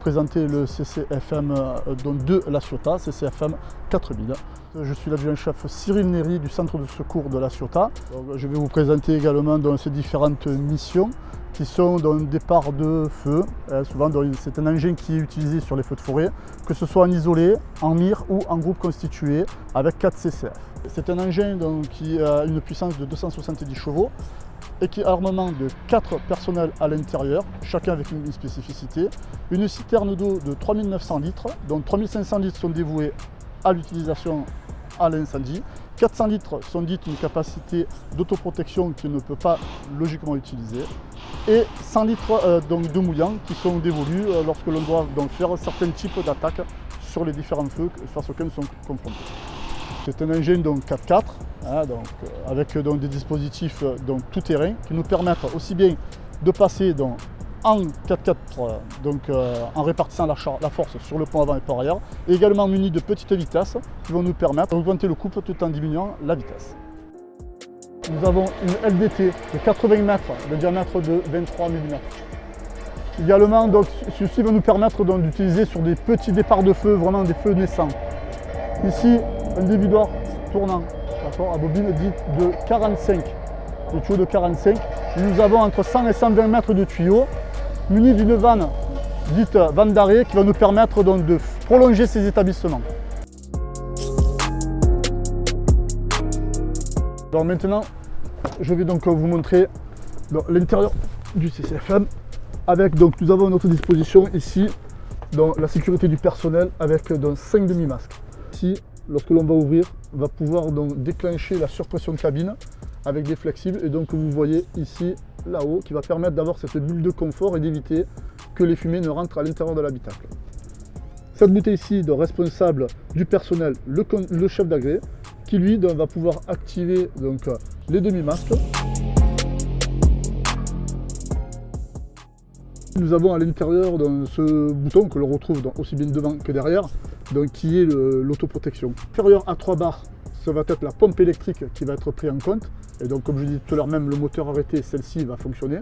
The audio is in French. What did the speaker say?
présenter le CCFM de La Ciotat, CCFM 4000. Je suis l'adjudant-chef Cyril Néry du centre de secours de La Ciotat. Je vais vous présenter également ces différentes missions qui sont dans le départ de feu. Souvent, c'est un engin qui est utilisé sur les feux de forêt, que ce soit en isolé, en mire ou en groupe constitué avec 4 CCF. C'est un engin qui a une puissance de 270 chevaux et qui a armement de 4 personnels à l'intérieur, chacun avec une spécificité. Une citerne d'eau de 3900 litres, dont 3500 litres sont dévoués à l'utilisation à l'incendie. 400 litres sont dites une capacité d'autoprotection qui ne peut pas logiquement utiliser. Et 100 litres de mouillants qui sont dévolus lorsque l'on doit faire certains types d'attaques sur les différents feux face auxquels nous sommes confrontés. C'est un engin 4x4 avec des dispositifs tout terrain qui nous permettent aussi bien de passer en 4x4 en répartissant la force sur le pont avant et pont arrière, et également muni de petites vitesses qui vont nous permettre d'augmenter le couple tout en diminuant la vitesse. Nous avons une LDT de 80 mètres de diamètre de 23 mm. Également, ceci va nous permettre d'utiliser sur des petits départs de feu, vraiment des feux naissants. Ici, un dévidoir tournant, à bobine dite de 45, des tuyaux de 45. Nous avons entre 100 et 120 mètres de tuyaux, munis d'une vanne dite vanne d'arrêt qui va nous permettre de prolonger ces établissements. Alors maintenant, je vais vous montrer l'intérieur du CCFM. Nous avons à notre disposition ici la sécurité du personnel avec 5 demi-masques. Ici, lorsque l'on va ouvrir, on va pouvoir déclencher la surpression de cabine avec des flexibles, et vous voyez ici là-haut qui va permettre d'avoir cette bulle de confort et d'éviter que les fumées ne rentrent à l'intérieur de l'habitacle. Cette bouteille ici, responsable du personnel, le chef d'agré, qui lui va pouvoir activer les demi-masques. Nous avons à l'intérieur ce bouton que l'on retrouve aussi bien devant que derrière, qui est l'autoprotection. Inférieur à 3 bars, ça va être la pompe électrique qui va être prise en compte. Et comme je disais tout à l'heure, même le moteur arrêté, celle-ci va fonctionner.